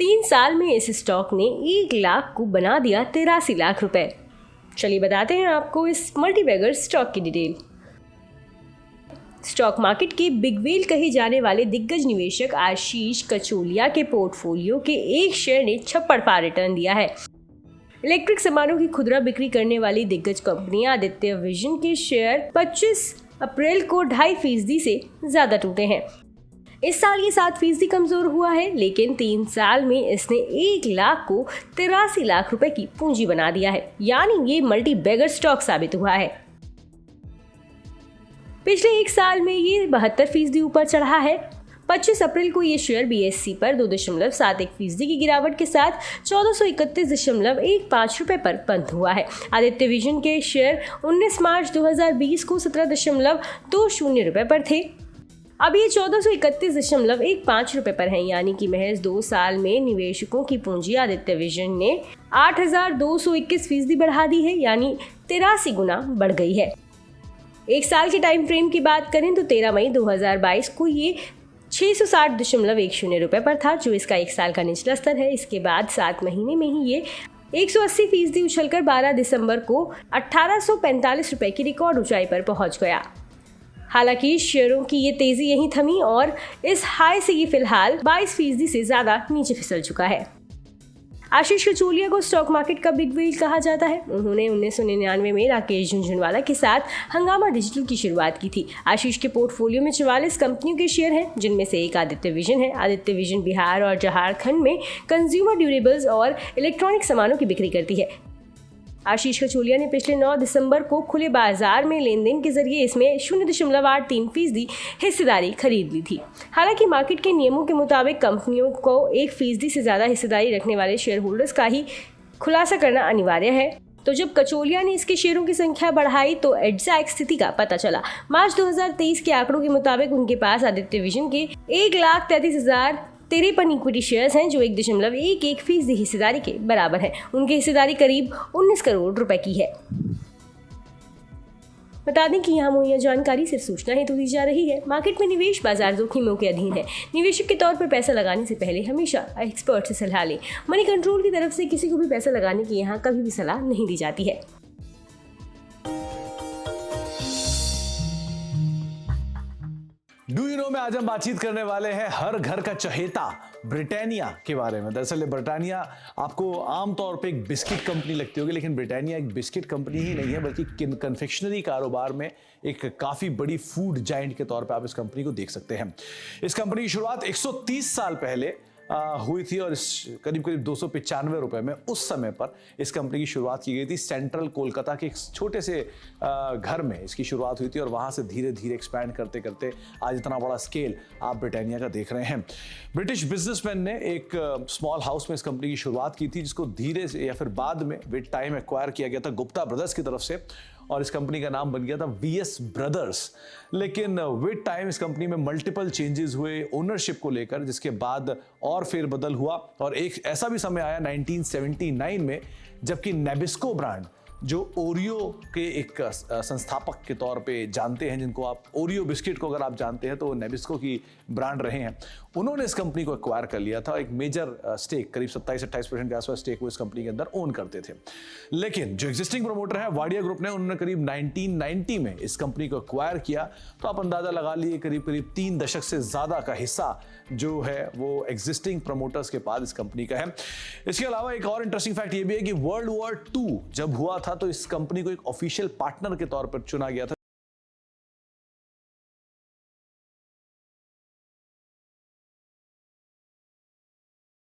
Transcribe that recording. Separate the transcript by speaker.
Speaker 1: 3 साल में इस स्टॉक ने 1 लाख को बना दिया 83 लाख रुपए। चलिए बताते हैं आपको इस मल्टीबैगर स्टॉक की डिटेल। स्टॉक मार्केट के बिग व्हेल कहे जाने वाले दिग्गज निवेशक आशीष कचोलिया के पोर्टफोलियो के एक शेयर ने छप्पड़ फाड़ रिटर्न दिया है। इलेक्ट्रिक सामानों की खुदरा बिक्री करने वाली दिग्गज कंपनी आदित्य विजन के शेयर 25 अप्रैल को 2.5% से ज्यादा टूटे हैं। इस साल ये 7% कमजोर हुआ है, लेकिन 3 साल में इसने 1 लाख को 83 लाख रुपए की पूंजी बना दिया है, यानी ये मल्टी बैगर स्टॉक साबित हुआ है। पिछले 1 साल में ये 72% ऊपर चढ़ा है। 25 अप्रैल को ये शेयर BSE पर 2.71% की गिरावट के साथ 1431.15 रुपए पर बंद हुआ है। आदित्य विजन के शेयर 19 मार्च 2020 को 17.20 रुपए पर थे। अब ये 1431.15 रुपए पर है, यानी कि महज 2 साल में निवेशकों की पूंजी आदित्य विजन ने 8,221% बढ़ा दी है, यानी 83 गुना बढ़ गई है। 1 साल के टाइम फ्रेम की बात करें तो 13 मई 2022 को ये 660.10 रुपए पर था, जो इसका 1 साल का निचला स्तर है। इसके बाद 7 महीने में ही ये 180% उछलकर 12 दिसंबर को 1845 रुपए की रिकॉर्ड ऊंचाई पर पहुंच गया। हालांकि शेयरों की ये तेजी यहीं थमी और इस हाई से ये फिलहाल 22% से ज्यादा नीचे फिसल चुका है। आशीष कचोलिया को स्टॉक मार्केट का बिग व्हेल कहा जाता है। उन्होंने 1999 में राकेश झुनझुनवाला के साथ हंगामा डिजिटल की शुरुआत की थी। आशीष के पोर्टफोलियो में 44 कंपनियों के शेयर हैं, जिनमें से एक आदित्य विजन है। आदित्य विजन बिहार और झारखंड में कंज्यूमर ड्यूरेबल्स और इलेक्ट्रॉनिक सामानों की बिक्री करती है। आशीष कचोलिया ने पिछले 9 दिसंबर को खुले बाजार में लेन देन के जरिए इसमें 0.83% हिस्सेदारी खरीद ली थी। हालांकि मार्केट के नियमों के मुताबिक कंपनियों को 1% से ज्यादा हिस्सेदारी रखने वाले शेयर होल्डर्स का ही खुलासा करना अनिवार्य है। तो जब कचोलिया ने इसके शेयरों की संख्या बढ़ाई तो एग्जैक्ट स्थिति का पता चला। मार्च 2023 के आंकड़ों के मुताबिक उनके पास आदित्य विजन के 1,33,053 इक्विटी शेयर्स हैं, जो 1.11% हिस्सेदारी के बराबर है। उनकी हिस्सेदारी करीब 19 करोड़ रुपए की है। बता दें कि यहाँ मुहैया जानकारी सिर्फ सूचना हेतु दी जा रही है। मार्केट में निवेश बाजार जोखिमों के अधीन है। निवेशक के तौर पर पैसा लगाने से पहले हमेशा एक्सपर्ट से सलाह लें। मनी कंट्रोल की तरफ से किसी को भी पैसा लगाने की यहाँ कभी भी सलाह नहीं दी जाती है।
Speaker 2: डू यू नो में आज हम बातचीत करने वाले हैं हर घर का चहेता ब्रिटानिया के बारे में। दरअसल ब्रिटानिया आपको आमतौर पे एक बिस्किट कंपनी लगती होगी, लेकिन ब्रिटानिया एक बिस्किट कंपनी ही नहीं है, बल्कि कन्फेक्शनरी कारोबार में एक काफ़ी बड़ी फूड जायंट के तौर पे आप इस कंपनी को देख सकते हैं। इस कंपनी की शुरुआत 130 साल पहले हुई थी और इस करीब 295 रुपए में उस समय पर इस कंपनी की शुरुआत की गई थी। सेंट्रल कोलकाता के एक छोटे से घर में इसकी शुरुआत हुई थी और वहां से धीरे धीरे एक्सपैंड करते करते आज इतना बड़ा स्केल आप ब्रिटानिया का देख रहे हैं। ब्रिटिश बिजनेसमैन ने एक स्मॉल हाउस में इस कंपनी की शुरुआत की थी, जिसको धीरे से या फिर बाद में विद टाइम एक्वायर किया गया था गुप्ता ब्रदर्स की तरफ से, और इस कंपनी का नाम बन गया था VS ब्रदर्स। लेकिन विद टाइम इस कंपनी में मल्टीपल चेंजेस हुए ओनरशिप को लेकर, जिसके बाद और फेरबदल हुआ और एक ऐसा भी समय आया 1979 में, जबकि नेबिस्को ब्रांड, जो ओरियो के एक संस्थापक के तौर पे जानते हैं, जिनको आप ओरियो बिस्किट को अगर आप जानते हैं तो नेबिस्को की ब्रांड रहे हैं, उन्होंने इस कंपनी को एक्वायर कर लिया था। एक मेजर स्टेक करीब 27-28% के आसपास स्टेक वो इस कंपनी के अंदर ओन करते थे। लेकिन जो एग्जिस्टिंग प्रमोटर है वाडिया ग्रुप ने, उन्होंने करीब 1990 में इस कंपनी को एक्वायर किया। तो आप अंदाजा लगा लिए करीब 3 दशक से ज्यादा का हिस्सा जो है वो एग्जिस्टिंग प्रमोटर्स के पास इस कंपनी का है। इसके अलावा एक और इंटरेस्टिंग फैक्ट ये भी है कि वर्ल्ड वॉर 2 जब हुआ था तो इस कंपनी को एक ऑफिशियल पार्टनर के तौर पर चुना गया था।